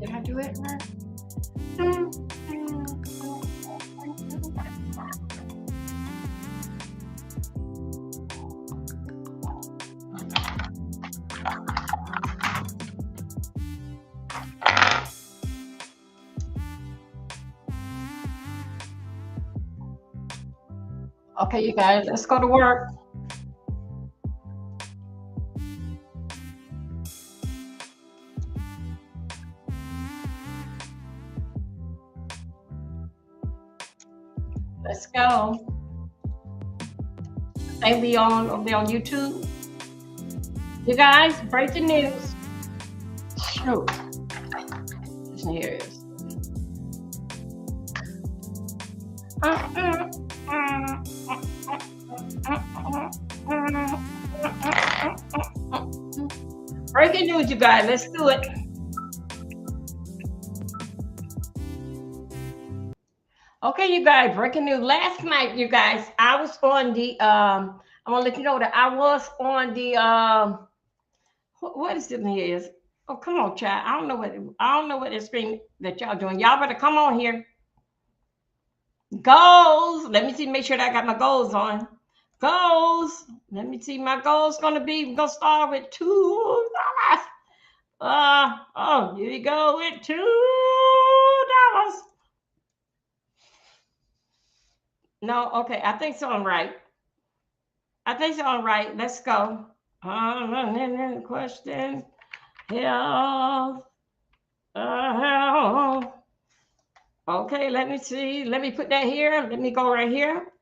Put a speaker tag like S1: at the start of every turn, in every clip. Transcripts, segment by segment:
S1: Did I do it right? Okay, you guys, let's go to work. Let's go. Say we on over there on YouTube. You guys, breaking news. Shoot. Here it is. Breaking news, you guys. Let's do it. Okay, you guys, breaking news. Last night, you guys, I was on the I want to let you know that I was on the what is it here is? Oh, come on, child. I don't know what the screen that y'all doing. Y'all better come on here. Goals. Let me see, make sure that I got my goals on. Goals. Let me see. My goals gonna be, we're gonna start with $2. Oh, here we go with $2. No, okay, I think so. I'm right. I think so. I'm right. Let's go. Question. Health. Health. Okay, let me see. Let me put that here. Let me go right here.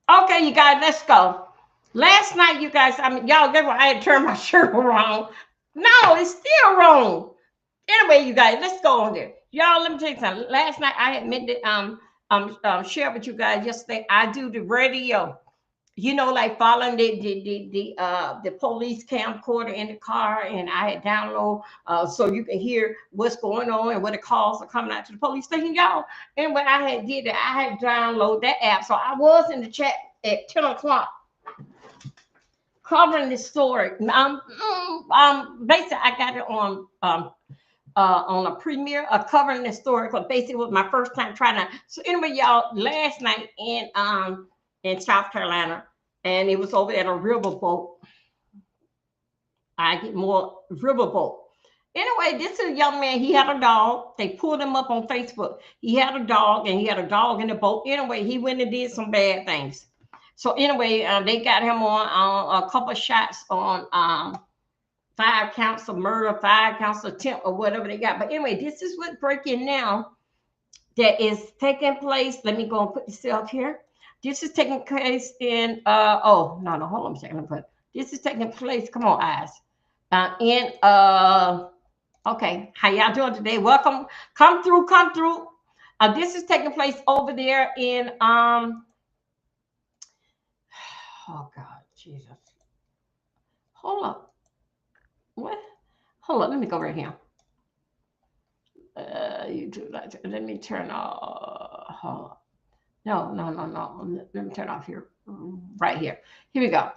S1: Okay, you guys, let's go. Last night, you guys, I mean, y'all, guess what? I had turned my shirt around. No, it's still wrong. Anyway, you guys, let's go on there. Y'all, let me tell you something. Last night, I had meant to share with you guys yesterday. I do the radio. You know, like following the police camcorder in the car, and I had download so you can hear what's going on and what the calls are coming out to the police station, y'all. And when I had did that, I had download that app, so I was in the chat at 10 o'clock covering this story. Basically, I got it on a premiere covering this story because basically it was my first time trying to. So anyway, y'all, last night in South Carolina, and it was over at a riverboat. I get more riverboat. Anyway, this is a young man. He had a dog. They pulled him up on Facebook. He had a dog, and he had a dog in the boat. Anyway, he went and did some bad things. So anyway, they got him on a couple of shots on 5 counts of murder, 5 counts of attempt, or whatever they got. But anyway, this is what's breaking now that is taking place. Let me go and put this up here. This is taking place in oh no, hold on a second. This is taking place. Come on, eyes. Okay, how y'all doing today? Welcome. Come through. This is taking place over there in oh God, Jesus. Hold up. What? Hold up. Let me go right here. YouTube. Let me turn off. Hold up. No. Let me turn off here. Right here. Here we go.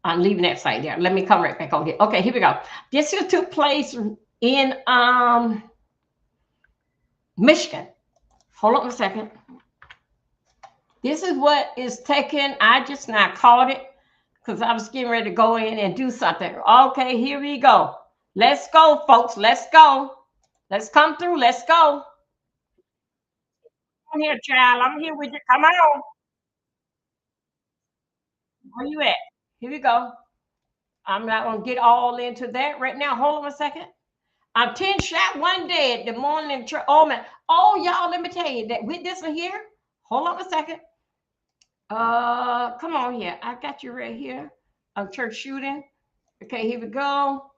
S1: I'm leaving that side there. Let me come right back over here. Okay, here we go. This took place in Michigan. Hold on a second. This is what is taken. I just now caught it because I was getting ready to go in and do something. Okay, here we go. Let's go, folks. Let's go. Let's come through. Let's go. I'm here, child. I'm here with you. Come on. Where you at? Here we go. I'm not gonna get all into that right now. Hold on a second. I'm 10 shot, 1 dead. The morning oh man. Oh, y'all, let me tell you that with this one here. Hold on a second. Come on here. I got you right here. Church shooting. Okay, here we go.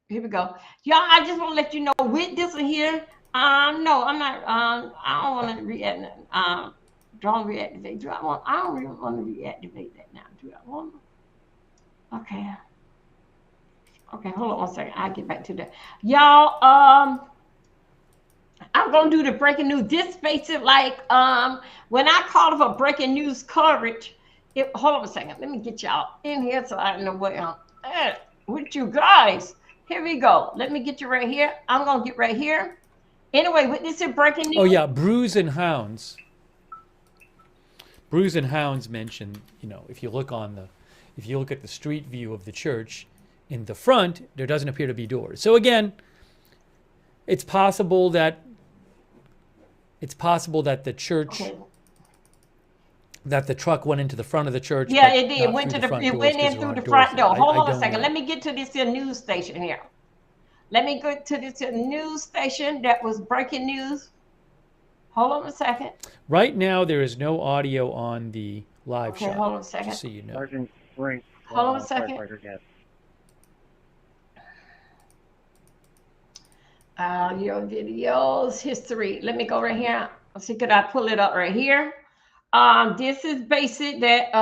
S1: Here we go. Y'all, I just want to let you know with this one here. No, I'm not. I don't want to react. Don't reactivate. I don't really want to reactivate that now. Do I want to? Okay. Okay, hold on 1 second. I'll get back to that. Y'all, I'm gonna do the breaking news. This basic, like when I called for breaking news coverage, hold on a second. Let me get y'all in here so I know where I'm at with you guys. Here we go. Let me get you right here. I'm gonna get right here. Anyway, with this is breaking news.
S2: Oh yeah, Brews and Hounds. Brews and Hounds mentioned, if you look at the street view of the church, in the front there doesn't appear to be doors. So again, it's possible that the church, that the truck went into the front of the church.
S1: Yeah, it did. It went in through the front door. Hold on a second.
S2: Know.
S1: Let me get to this news station here. Let me go to this news station that was breaking news. Hold on a second.
S2: Right now, there is no audio on the live shot.
S1: Hold on a second.
S2: Just so you know.
S3: Sergeant Frank.
S1: Hold on a second. Your videos, history. Let me go right here. Let's see, could I pull it up right here? This is basic that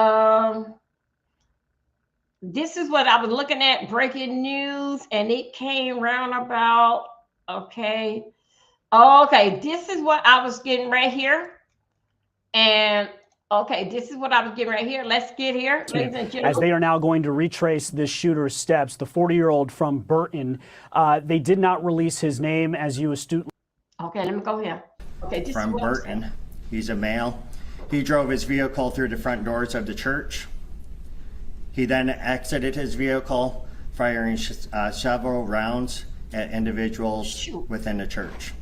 S1: this is what I was looking at, breaking news, and it came round about, okay, this is what I was getting right here. And okay, this is what I was getting right here. Let's get here, ladies and gentlemen.
S4: As they are now going to retrace this shooter's steps, the 40-year-old from Burton, they did not release his name, as you astutely.
S1: Okay, let me go here. Okay, this
S5: from
S1: is what
S5: Burton. He's a male. He drove his vehicle through the front doors of the church. He then exited his vehicle, firing several rounds at individuals within the church.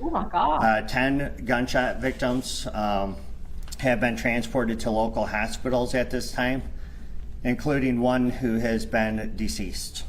S1: Oh my God.
S5: 10 gunshot victims have been transported to local hospitals at this time, including one who has been deceased.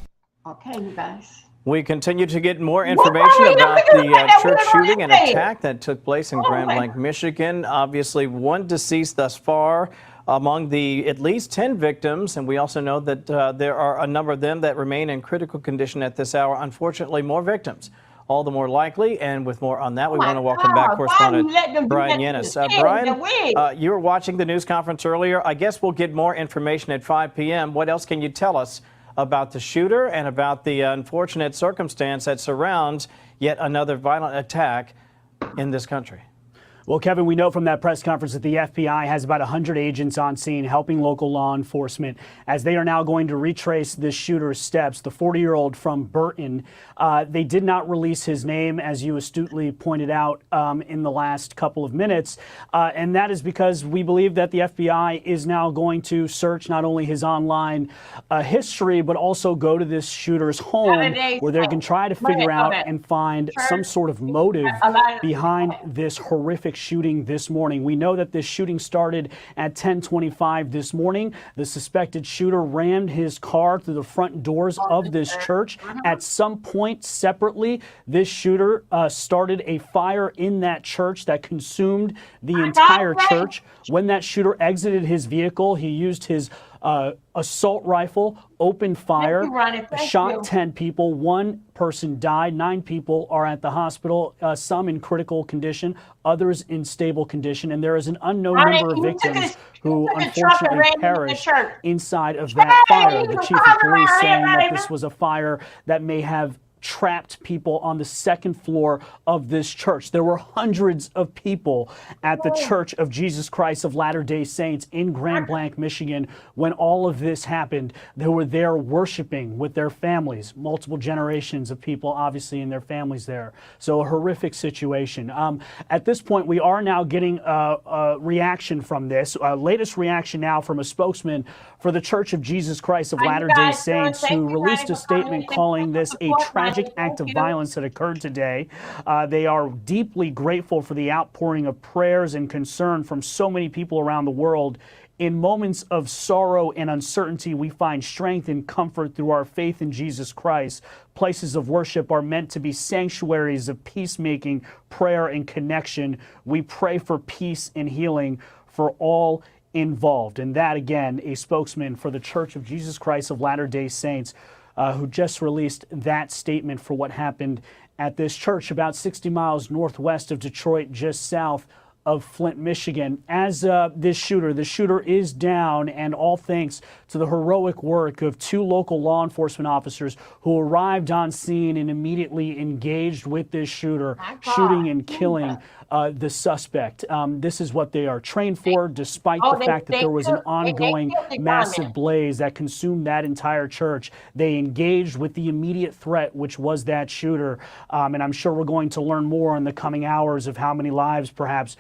S1: Okay, you guys.
S6: We continue to get more information about the church shooting and attack that took place in Grand Blanc, Michigan. Obviously, one deceased thus far among the at least 10 victims, and we also know that there are a number of them that remain in critical condition at this hour. Unfortunately, more victims, all the more likely. And with more on that, we want to welcome back correspondent Brian Yennis. Brian, you were watching the news conference earlier. I guess we'll get more information at 5 p.m. What else can you tell us about the shooter and about the unfortunate circumstance that surrounds yet another violent attack in this country?
S4: Well, Kevin, we know from that press conference that the FBI has about 100 agents on scene helping local law enforcement as they are now going to retrace this shooter's steps. The 40-year-old from Burton, they did not release his name, as you astutely pointed out in the last couple of minutes. And that is because we believe that the FBI is now going to search not only his online history, but also go to this shooter's home where they can try to figure out and find some sort of motive behind this horrific shooting this morning. We know that this shooting started at 10:25 this morning. The suspected shooter rammed his car through the front doors of this church. At some point separately, this shooter started a fire in that church that consumed the entire church. When that shooter exited his vehicle, he used his assault rifle, opened fire, shot 10 people. One person died. 9 people are at the hospital, some in critical condition, others in stable condition. And there is an unknown number of victims who unfortunately perished inside of that fire. The chief of police saying that this was a fire that may have trapped people on the second floor of this church. There were hundreds of people at the Church of Jesus Christ of Latter-day Saints in Grand Blanc, Michigan, when all of this happened. They were there worshiping with their families, multiple generations of people, obviously, and their families there. So a horrific situation. At this point, we are now getting a reaction from this. Latest reaction now from a spokesman for the Church of Jesus Christ of Latter-day Saints, who released a statement calling this a tragic act of violence that occurred today. They are deeply grateful for the outpouring of prayers and concern from so many people around the world. In moments of sorrow and uncertainty, we find strength and comfort through our faith in Jesus Christ. Places of worship are meant to be sanctuaries of peacemaking, prayer, and connection. We pray for peace and healing for all involved. And that, again, a spokesman for the Church of Jesus Christ of Latter-day Saints, who just released that statement for what happened at this church about 60 miles northwest of Detroit, just south of Flint, Michigan. As the shooter is down, and all thanks to the heroic work of 2 local law enforcement officers who arrived on scene and immediately engaged with this shooter, shooting and killing the suspect. This is what they are trained for, despite the fact that there was an ongoing massive blaze that consumed that entire church. They engaged with the immediate threat, which was that shooter. And I'm sure we're going to learn more in the coming hours of how many lives perhaps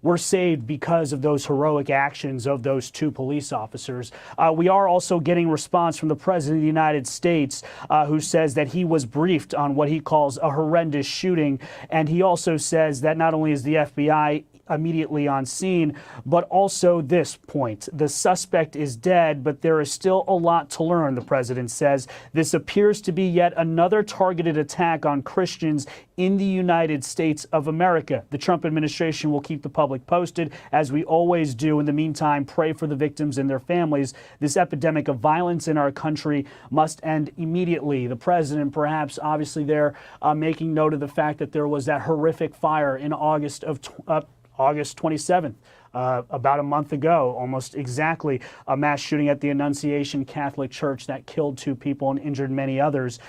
S4: were saved because of those heroic actions of those 2 police officers. We are also getting response from the President of the United States, who says that he was briefed on what he calls a horrendous shooting. And he also says that not only is the FBI immediately on scene, but also this point. The suspect is dead, but there is still a lot to learn, the president says. This appears to be yet another targeted attack on Christians in the United States of America. The Trump administration will keep the public posted, as we always do. In the meantime, pray for the victims and their families. This epidemic of violence in our country must end immediately. The president, perhaps, obviously there, making note of the fact that there was that horrific fire in August 27th, about a month ago, almost exactly, a mass shooting at the Annunciation Catholic Church that killed 2 people and injured many others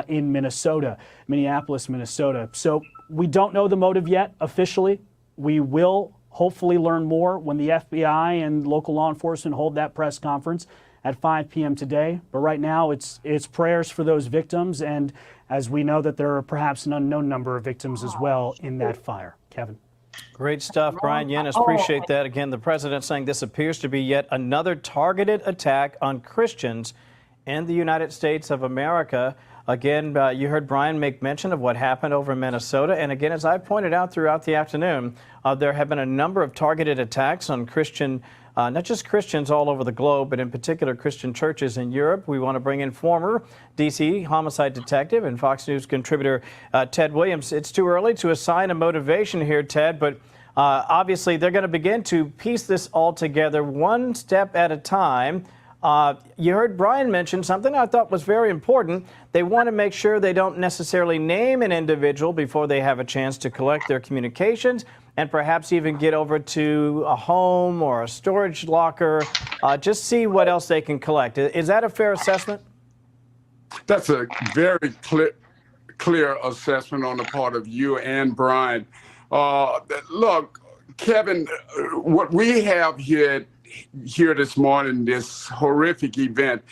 S4: in Minneapolis, Minnesota. So we don't know the motive yet officially. We will hopefully learn more when the FBI and local law enforcement hold that press conference at 5 p.m. today. But right now, it's prayers for those victims, and as we know that there are perhaps an unknown number of victims as well in that fire. Kevin.
S6: Great stuff, Brian Yennis. Appreciate that. Again, the president saying this appears to be yet another targeted attack on Christians in the United States of America. Again, you heard Brian make mention of what happened over in Minnesota. And again, as I pointed out throughout the afternoon, there have been a number of targeted attacks on Christian, not just Christians all over the globe, but in particular Christian churches in Europe. We want to bring in former D.C. homicide detective and Fox News contributor Ted Williams. It's too early to assign a motivation here, Ted, but obviously they're going to begin to piece this all together one step at a time. You heard Brian mention something I thought was very important. They want to make sure they don't necessarily name an individual before they have a chance to collect their communications and perhaps even get over to a home or a storage locker, just see what else they can collect. Is that a fair assessment?
S3: That's a very clear assessment on the part of you and Brian. Look, Kevin, what we have here this morning, this horrific event,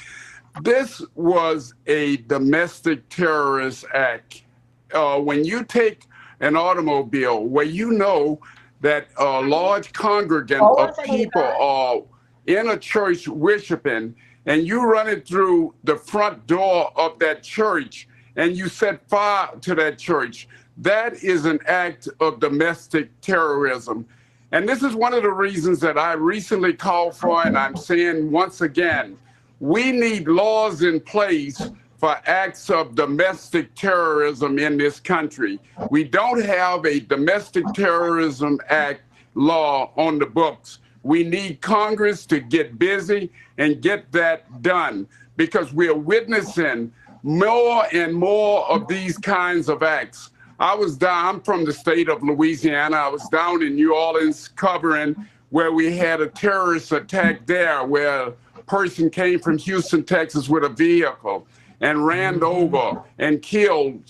S3: this was a domestic terrorist act. When you take an automobile where you know that a large congregant of people are in a church worshiping, and you run it through the front door of that church and you set fire to that church, that is an act of domestic terrorism. And this is one of the reasons that I recently called for, and I'm saying once again, we need laws in place for acts of domestic terrorism in this country. We don't have a domestic terrorism act law on the books. We need Congress to get busy and get that done, because we're witnessing more and more of these kinds of acts. I'm from the state of Louisiana. I was down in New Orleans covering where we had a terrorist attack there, where a person came from Houston, Texas with a vehicle and ran over and killed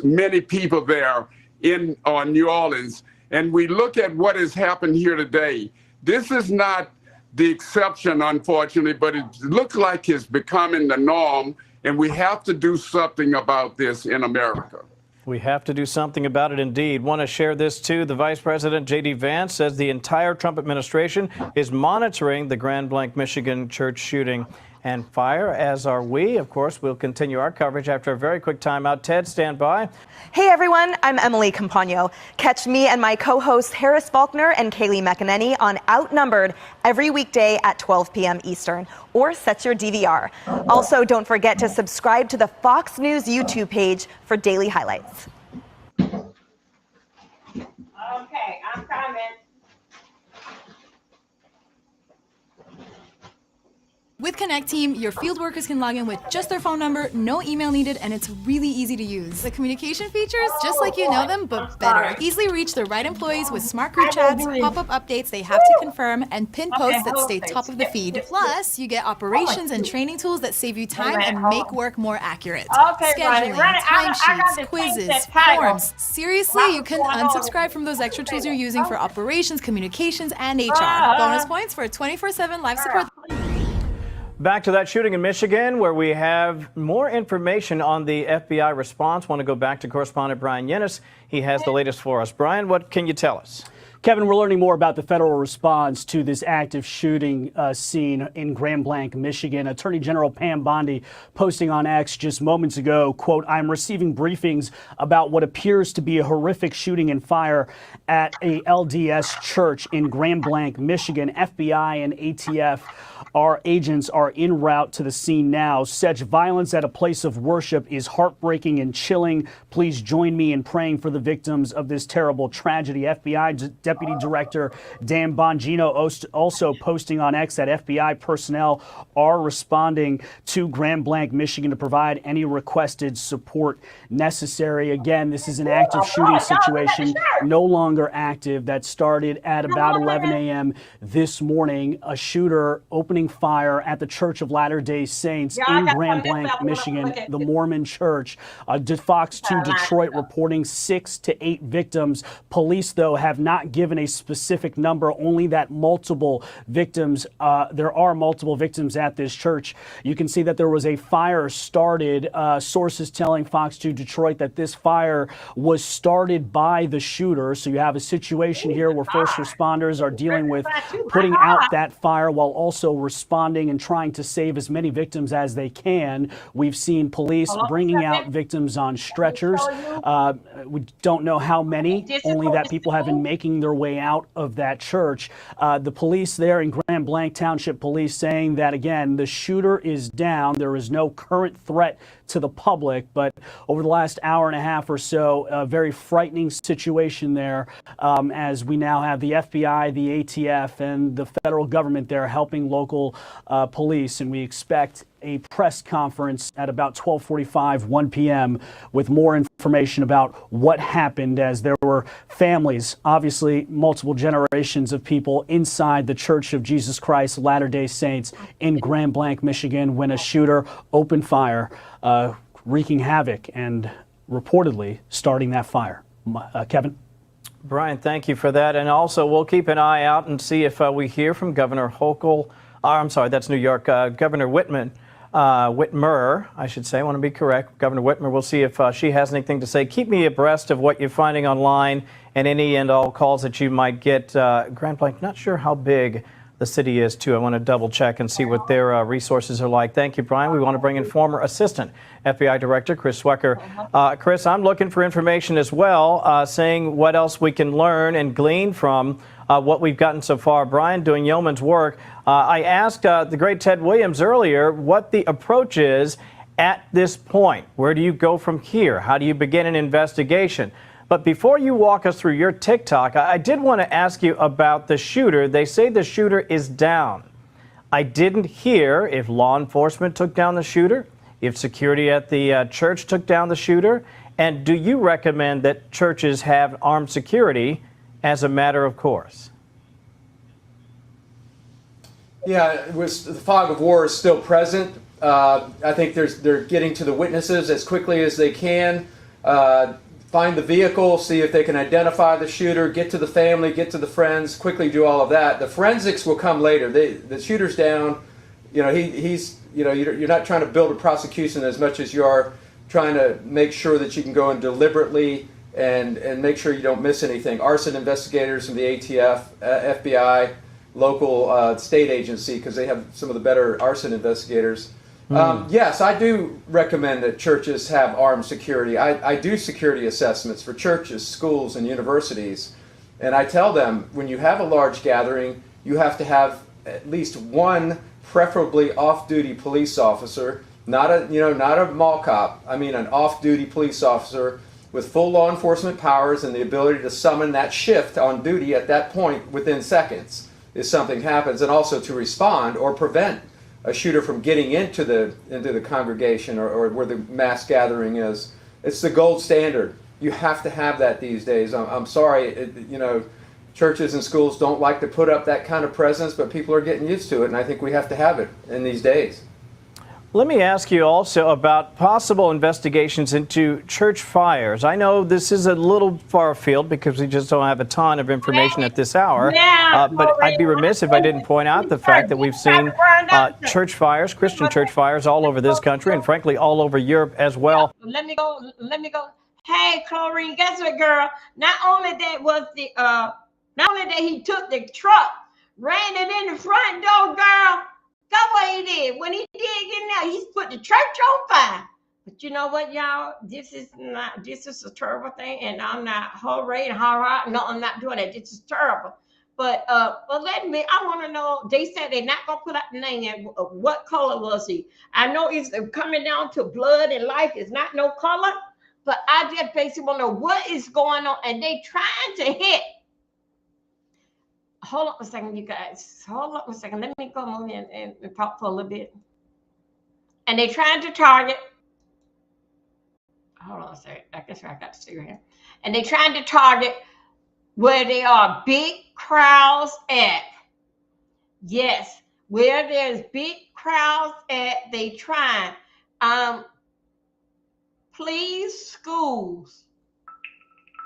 S3: many people there in New Orleans. And we look at what has happened here today. This is not the exception, unfortunately, but it looks like it's becoming the norm, and we have to do something about this in America.
S6: We have to do something about it indeed. Want to share this too. The Vice President, J.D. Vance, says the entire Trump administration is monitoring the Grand Blanc, Michigan church shooting and fire, as are we. Of course, we'll continue our coverage after a very quick timeout. Ted, stand by.
S7: Hey everyone, I'm Emily Campagno. Catch me and my co-hosts Harris Faulkner and Kaylee McEnany on Outnumbered every weekday at 12 p.m. Eastern, or set your DVR. Also, don't forget to subscribe to the Fox News YouTube page for daily highlights.
S1: Okay, I'm coming.
S8: With Connect team, your field workers can log in with just their phone number, no email needed, and it's really easy to use. The communication features, just like you know them, but better. Easily reach the right employees with smart group chats, pop-up updates they have to confirm, and pin posts that stay top of the feed. Plus, you get operations and training tools that save you time and make work more accurate. Scheduling, timesheets, quizzes, forms. Seriously, you can unsubscribe from those extra tools you're using for operations, communications, and HR. Bonus points for 24/7 live support.
S6: Back to that shooting in Michigan, where we have more information on the FBI response. Want to go back to correspondent Brian Yennis. He has the latest for us. Brian, what can you tell us?
S4: Kevin, we're learning more about the federal response to this active shooting scene in Grand Blanc, Michigan. Attorney General Pam Bondi posting on X just moments ago, quote, "I'm receiving briefings about what appears to be a horrific shooting and fire at a LDS church in Grand Blanc, Michigan. FBI and ATF, our agents are en route to the scene now. Such violence at a place of worship is heartbreaking and chilling. Please join me in praying for the victims of this terrible tragedy." FBI Deputy Director Dan Bongino also posting on X that FBI personnel are responding to Grand Blanc, Michigan to provide any requested support necessary. Again, this is an active shooting situation, no longer active, that started at about 11 a.m. this morning. A shooter opening fire at the Church of Latter-day Saints in Grand Blanc, Michigan, the Mormon church. Fox 2 Detroit reporting 6 to 8 victims. Police, though, have not given a specific number, only that multiple victims. There are multiple victims at this church. You can see that there was a fire started. Sources telling Fox 2 Detroit that this fire was started by the shooter. So you have a situation here where first responders are dealing with putting out that fire while also responding and trying to save as many victims as they can. We've seen police bringing out victims on stretchers. We don't know how many, only that people have been making their way out of that church. The police there in Grand Blanc Township Police saying that, again, the shooter is down. There is no current threat to the public, but over the last hour and a half or so, a very frightening situation there, as we now have the FBI, the ATF, and the federal government there helping local police, and we expect a press conference at about 12:45, 1 p.m. with more information about what happened, as there were families, obviously multiple generations of people inside the Church of Jesus Christ Latter-day Saints in Grand Blanc, Michigan, when a shooter opened fire, wreaking havoc and reportedly starting that fire. Kevin?
S6: Brian, thank you for that. And also, we'll keep an eye out and see if we hear from Governor Hochul. I'm sorry, that's New York. Governor Whitmer, I should say. I want to be correct. Governor Whitmer, we'll see if she has anything to say. Keep me abreast of what you're finding online and any and all calls that you might get. Grand Blanc, not sure how big the city is, too. I want to double check and see what their resources are like. Thank you, Brian. We want to bring in former Assistant FBI Director Chris Swecker. Chris, I'm looking for information as well, saying what else we can learn and glean from what we've gotten so far. Brian, doing yeoman's work. I asked the great Ted Williams earlier what the approach is at this point. Where do you go from here? How do you begin an investigation? But before you walk us through your TikTok, I did want to ask you about the shooter. They say the shooter is down. I didn't hear if law enforcement took down the shooter, if security at the church took down the shooter, and do you recommend that churches have armed security as a matter of course?
S9: Yeah, the fog of war is still present. I think they're getting to the witnesses as quickly as they can. Find the vehicle, see if they can identify the shooter, get to the family, get to the friends, quickly do all of that. The forensics will come later. The shooter's down. You know, he's, you know, you're not trying to build a prosecution as much as you are trying to make sure that you can go in deliberately and make sure you don't miss anything. Arson investigators from the ATF, FBI, local state agency, because they have some of the better arson investigators. Yes, I do recommend that churches have armed security. I do security assessments for churches, schools, and universities. And I tell them, when you have a large gathering, you have to have at least one, preferably off-duty police officer, not a mall cop. I mean an off-duty police officer with full law enforcement powers and the ability to summon that shift on duty at that point within seconds if something happens, and also to respond or prevent a shooter from getting into the congregation or where the mass gathering is. It's the gold standard. You have to have that these days. I'm sorry, churches and schools don't like to put up that kind of presence, but people are getting used to it, and I think we have to have it in these days.
S6: Let me ask you also about possible investigations into church fires. I know this is a little far afield because we just don't have a ton of information at this hour, but I'd be remiss if I didn't point out the fact that we've seen church fires, Christian church fires all over this country and frankly all over Europe as well.
S1: Let me go. Hey, Chlorine, guess what, girl? Not only that he took the truck, ran it in the front door, girl. That's what he did. When he did get there, he put the church on fire. But you know what, y'all? This is a terrible thing, and I'm not hooray and hurrah. No, I'm not doing that. This is terrible. But I want to know, they said they're not going to put out the name. What color was he? I know it's coming down to blood and life. It's not no color. But I just basically want to know what is going on. And they trying to hit. Hold on a second, you guys. Hold on a second. Let me go over here and talk for a little bit. And they trying to target. Hold on a second. I guess I got to see here. And they trying to target where they are big crowds at. Yes, where there's big crowds at, they trying. Please, schools,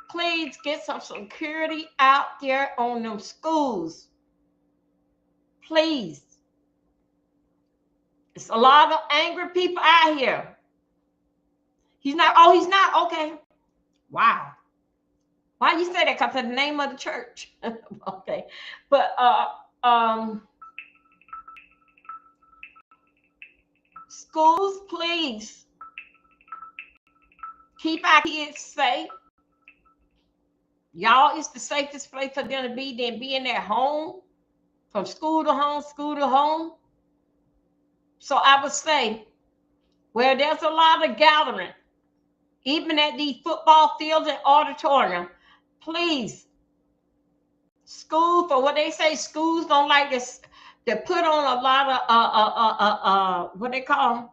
S1: please get some security out there on them schools. Please. It's a lot of angry people out here. He's not, okay. Wow. Why you say that? Because of the name of the church. Okay. But schools, please keep our kids safe. Y'all, it's the safest place for them to be than being at home, from school to home, school to home. So I would say, where there's a lot of gathering, even at these football fields and auditorium, please, school, for what they say, schools don't like this. They put on a lot of what they call them.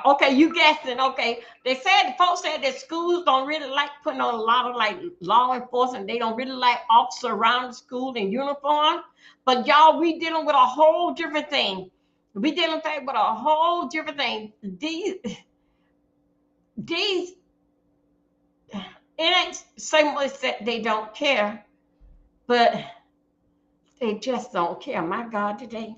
S1: Okay, you guessing. Okay, the folks said that schools don't really like putting on a lot of like law enforcement. They don't really like officers around the school in uniform. But y'all, we dealing with a whole different thing. We dealing with a whole different thing. These, it ain't so much that they don't care, but they just don't care. My God, today.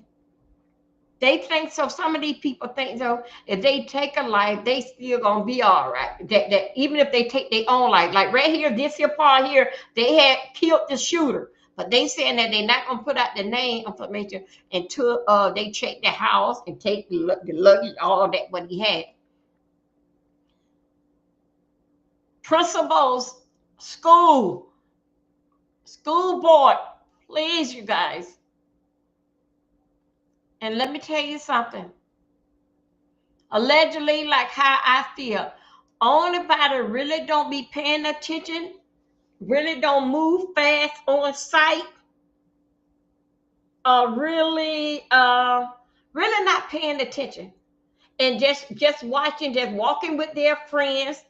S1: They think so. Some of these people think so. If they take a life, they still gonna be all right. That even if they take their own life, like right here, this here part here, they had killed the shooter, but they saying that they're not gonna put out the name information until they check the house and take the luggage, all that what he had. Principals, school board, please, you guys. And let me tell you something. Allegedly, like how I feel, only body really don't be paying attention, really don't move fast on site, really not paying attention, and just watching, just walking with their friends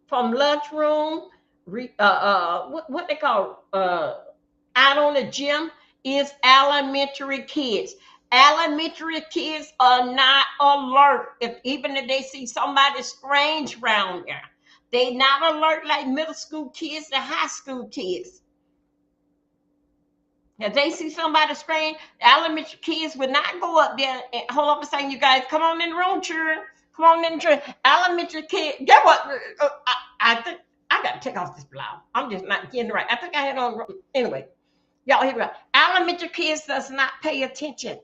S1: from lunchroom, what they call out on the gym, is elementary kids. Elementary kids are not alert. Even if they see somebody strange around there, they not alert like middle school kids and high school kids. If they see somebody strange, elementary kids would not go up there and hold up and say, "You guys, come on in the room, children. Come on in the room." Elementary kids, get what? I think I got to take off this blouse. I'm just not getting right. I think I had on anyway. Y'all hear me? Elementary kids does not pay attention.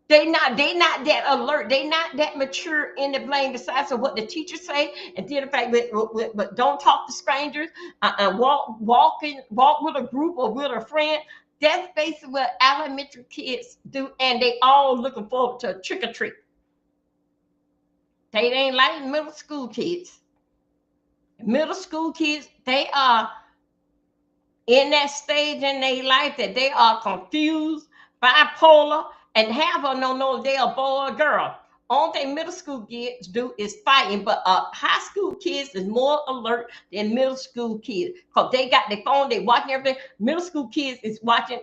S1: They not that alert. They not that mature in the blame. Besides of what the teachers say, and then the fact but don't talk to strangers. Walk with a group or with a friend. That's basically what elementary kids do, and they all looking forward to a trick or treat. They ain't like middle school kids. Middle school kids, they are in that stage in their life that they are confused, bipolar, And half of them don't know if they're a boy or a girl. Only thing middle school kids do is fighting, but high school kids is more alert than middle school kids because they got their phone, they watching everything. Middle school kids is watching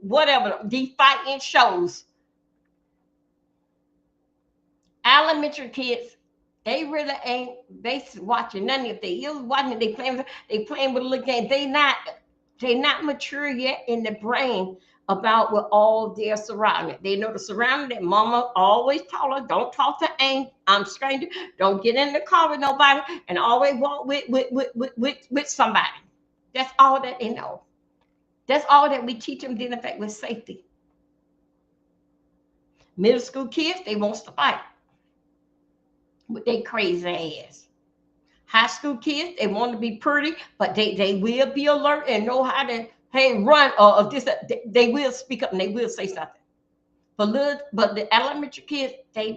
S1: whatever these fighting shows. Elementary kids, they really ain't watching none of it. They watching, they playing with a little game. They not mature yet in the brain about what all their surrounding. They know the surrounding that mama always told her, don't talk to I'm stranger, don't get in the car with nobody, and always walk with somebody. That's all that they know. That's all that we teach them dealing with safety. Middle school kids, they wants to fight with their crazy ass. High school kids, they want to be pretty, but they will be alert and know how to run or this. They will speak up and they will say something. But the elementary kids, they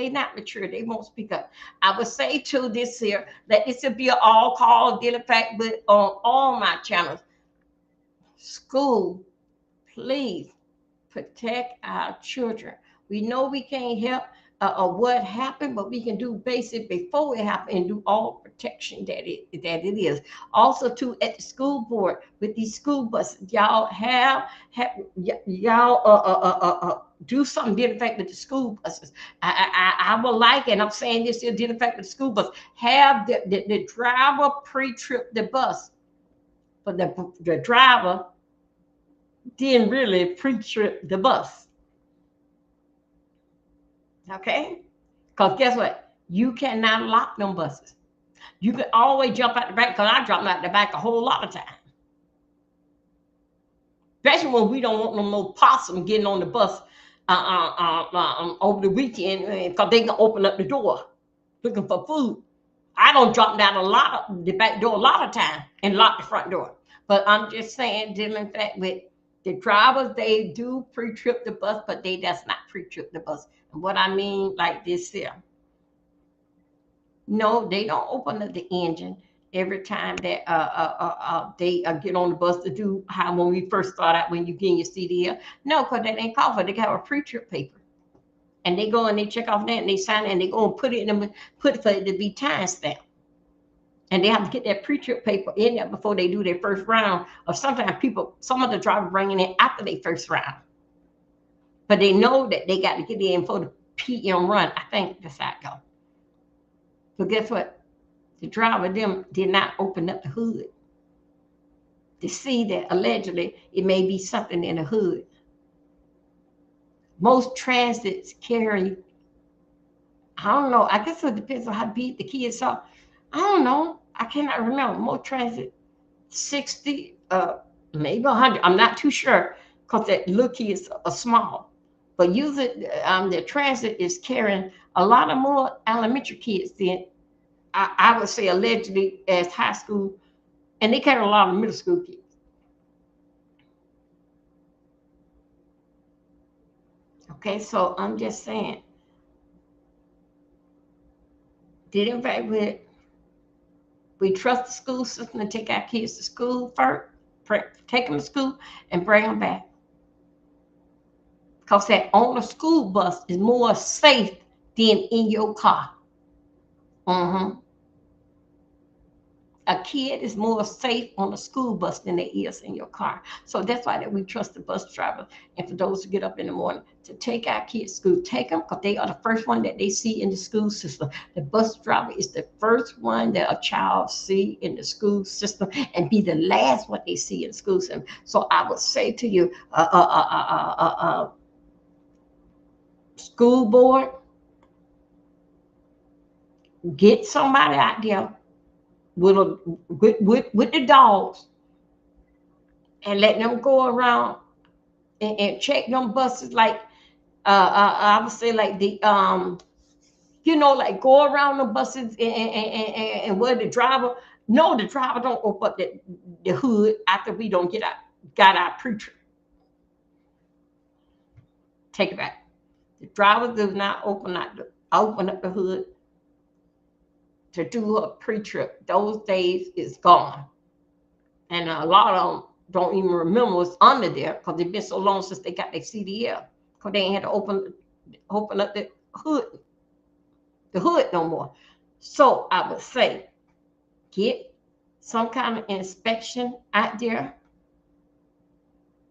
S1: not mature. They won't speak up. I would say to this here that this will be an all call dealing with on all my channels. School, please protect our children. We know we can't help what happened, but we can do basic before it happened and do all protection that it is. Also, too, at the school board with these school buses, y'all do something dealing with the school buses. I would like, and I'm saying this here dealing with the school bus, have the driver pre-trip the bus, but the driver didn't really pre-trip the bus. Okay? Because guess what? You cannot lock them buses. You can always jump out the back, because I jump out the back a whole lot of time. Especially when we don't want no possum getting on the bus over the weekend, because they can open up the door looking for food. I don't jump down the back door a lot of time and lock the front door. But I'm just saying, dealing with the drivers, they do pre-trip the bus, but they does not pre-trip the bus. And what I mean, like this here. No, they don't open up the engine every time that they get on the bus to do how when we first start out when you get in your CDL. No, because that ain't called for. They have a pre-trip paper. And they go and they check off that and they sign it and they go and put it for it to be time stamped. And they have to get that pre-trip paper in there before they do their first round. Or sometimes some of the drivers bring it in after their first round. But they know that they got to get in for the PM run. I think that's how it goes. But guess what? The driver them did not open up the hood to see that allegedly it may be something in the hood. Most transits carry, I don't know, I guess it depends on how big the kids are. I don't know. I cannot remember. Most transit, 60, maybe 100. I'm not too sure because that little kids are small. But usually the transit is carrying a lot of more elementary kids than I would say allegedly as high school. And they carry a lot of middle school kids. Okay, so I'm just saying. In fact, we trust the school system to take our kids to school first, take them to school and bring them back. Because that on a school bus is more safe than in your car. A kid is more safe on a school bus than they is in your car. So that's why that we trust the bus driver. And for those who get up in the morning to take our kids to school, take them because they are the first one that they see in the school system. The bus driver is the first one that a child see in the school system and be the last one they see in the school system. So I would say to you, school board, get somebody out there with the dogs and let them go around and check them buses like I would say like the like go around the buses and where the driver don't open up the hood after we don't got our pre-trip. Take it back. The driver does not open up the hood to do a pre-trip. Those days is gone. And a lot of them don't even remember what's under there because it's been so long since they got their CDL. Because they ain't had to open up the hood no more. So I would say, get some kind of inspection out there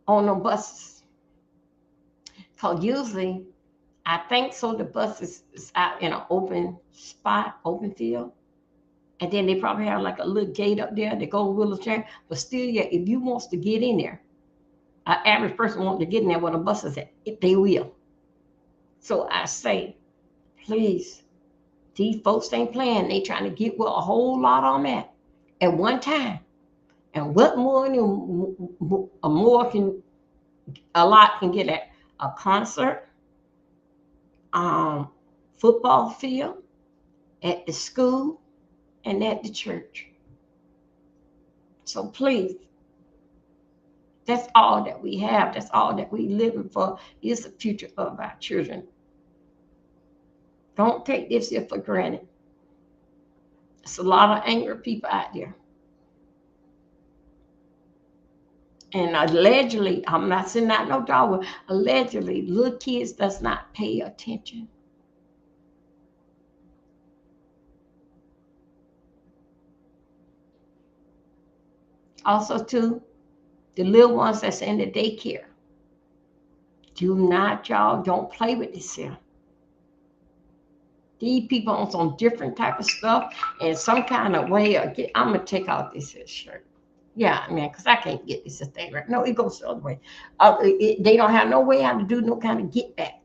S1: on the buses. Because usually, I think so, the bus is out in an open spot, open field. And then they probably have like a little gate up there that go wheelchair. But still, yeah, if you wants to get in there, an average person wants to get in there where the bus is at, they will. So I say, please, these folks ain't playing. They trying to get where a whole lot of them at one time. And what more can a lot can get at a concert, football field, at the school, and at the church. So please, that's all that we have. That's all that we living for is the future of our children. Don't take this here for granted. There's a lot of angry people out there. And allegedly, I'm not saying out no dog, allegedly, little kids does not pay attention. Also, too, the little ones that's in the daycare. Do not, y'all, don't play with this here. These people on some different type of stuff and some kind of way of I'm going to take out this here shirt. Yeah, man, because I can't get this thing right. No, it goes the other way. They don't have no way how to do no kind of get back.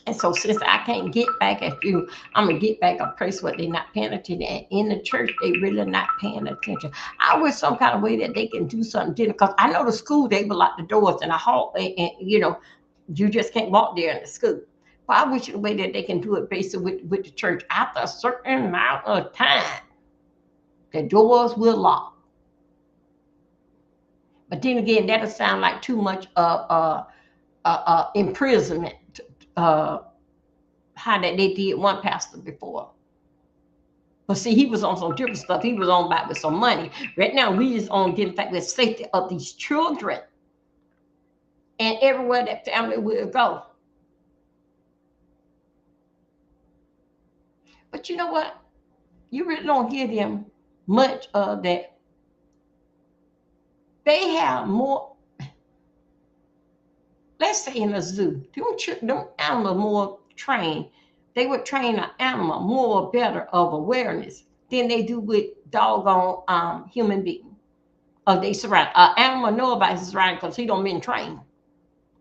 S1: And so since I can't get back at you, I'm going to get back a place where they're not paying attention. And in the church, they really not paying attention. I wish some kind of way that they can do something different. Because I know the school, they will lock the doors in the hall. And, you know, you just can't walk there in the school. But I wish the way that they can do it basically with the church. After a certain amount of time, the doors will lock. But then again, that'll sound like too much imprisonment. How that they did one pastor before. But see, he was on some different stuff. He was on back with some money. Right now, we is on getting back with the safety of these children and everywhere that family will go. But you know what? You really don't hear them much of that. They have more. Let's say in a zoo, them animals more trained. They would train an animal more better of awareness than they do with doggone human being. They surround an animal know about his surroundings because he don't been trained.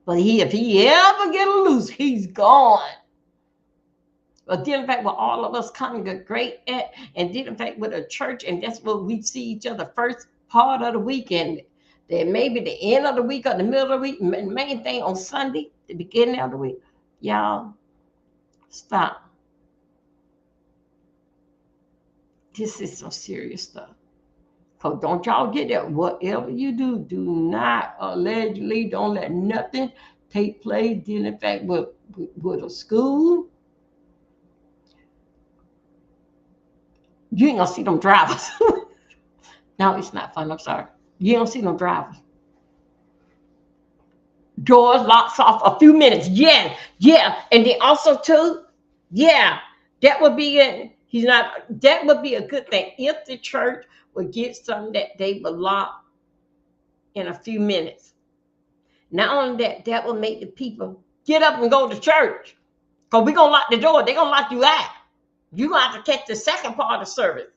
S1: But if he ever get loose, he's gone. But then in fact, with all of us congregate at, and then in fact with a church, and that's where we see each other first part of the weekend. Then maybe the end of the week or the middle of the week, main thing on Sunday, the beginning of the week. Y'all, stop. This is some serious stuff. Because don't y'all get that. Whatever you do, do not allegedly, don't let nothing take place. Then in fact, with a school, you ain't gonna see them drivers. No, it's not fun. I'm sorry. You don't see them drivers. Doors locks off a few minutes. Yeah. And then also too, yeah, that would be it. That would be a good thing if the church would get something that they would lock in a few minutes. Not only that will make the people get up and go to church. Because we're gonna lock the door. They're gonna lock you out. You're gonna have to catch the second part of the service.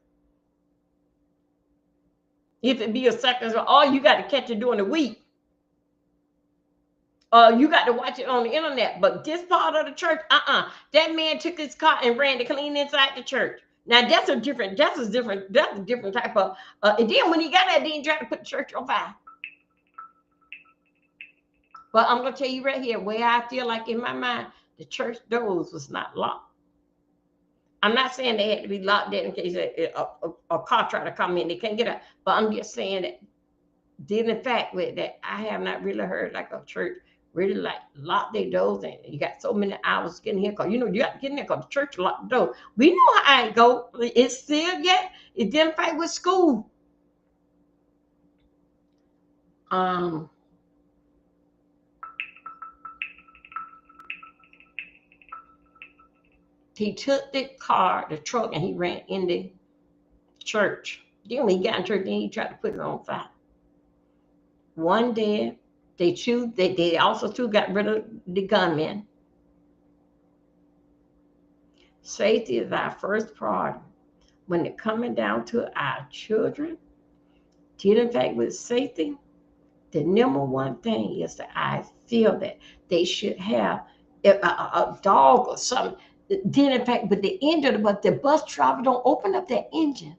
S1: If it be a second, or you got to catch it during the week. You got to watch it on the internet. But this part of the church, that man took his car and ran to clean inside the church. Now that's a different type of. And then when he got there, then he tried to put the church on fire. But I'm gonna tell you right here, where I feel like in my mind, the church doors was not locked. I'm not saying they had to be locked in case a car tried to come in, they can't get out. But I'm just saying that, did in fact with that, I have not really heard like a church really like lock their doors and you got so many hours getting here because you got to get in there because the church locked the door. We know how it go. It's still yet. It didn't fight with school. Um, he took the truck, and he ran in the church. Then when he got in church, then he tried to put it on fire. One dead. They also too got rid of the gunmen. Safety is our first priority. When it coming down to our children, dealing fact with safety, the number one thing is that I feel that they should have a dog or something. Dealing fact with the engine, but the bus driver don't open up that engine.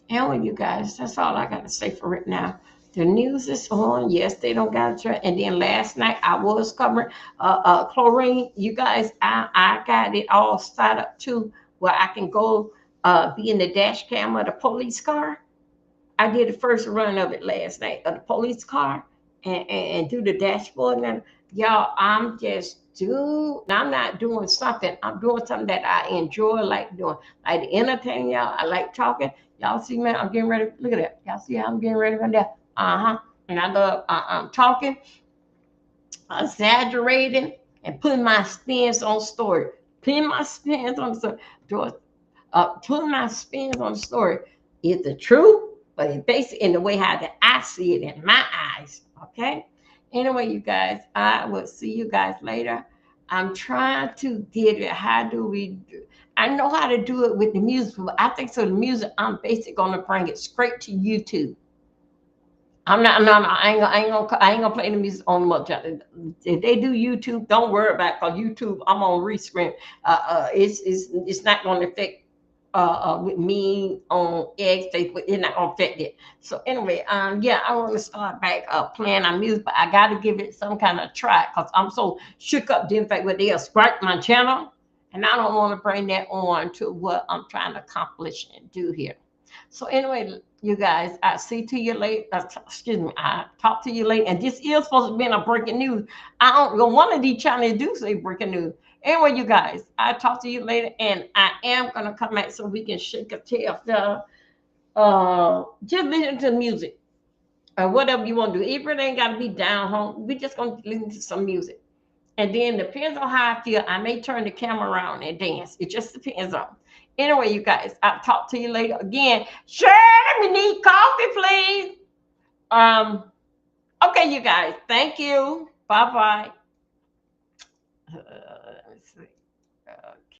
S1: Anyway, you guys, that's all I got to say for right now. The news is on. Yes, they don't got it. And then last night I was covering chlorine. You guys, I got it all set up too, where I can go be in the dash cam of the police car. I did the first run of it last night of the police car and do the dashboard. And y'all, I'm not doing something. I'm doing something that I enjoy, like doing, like to entertain y'all. I like talking. Y'all see, man, I'm getting ready. Look at that. Y'all see how I'm getting ready right there? And I love I'm talking, exaggerating, and putting my spins on story. Putting my spins on the story. Putting my spins on the story is the truth, but it's basically in the way how that I see it in my eyes. Okay. Anyway, you guys, I will see you guys later. I'm trying to get it. How do we do? I know how to do it with the music, but I think so. The music, I'm basically gonna bring it straight to YouTube. I'm not. No, no, I ain't gonna play the music on much. If they do YouTube, don't worry about it, cause YouTube, I'm on Restream. It's not gonna affect with me on X, Facebook. It's not gonna affect it. So anyway, yeah, I want to start back playing our music, but I got to give it some kind of try, cause I'm so shook up. In fact, where they'll strike my channel, and I don't want to bring that on to what I'm trying to accomplish and do here. So anyway, you guys, I see to you later. Excuse me, I talk to you later. And this is supposed to be a breaking news. I don't know, one of these channels do say breaking news. Anyway, you guys, I talk to you later, and I am gonna come back so we can shake a tail. Just listen to music or whatever you want to do. Even it ain't gotta be down home. We just gonna listen to some music. And then depends on how I feel. I may turn the camera around and dance. It just depends on. Anyway, you guys, I'll talk to you later again. Sure, we need coffee, please. Okay, you guys. Thank you. Bye-bye. Let me see.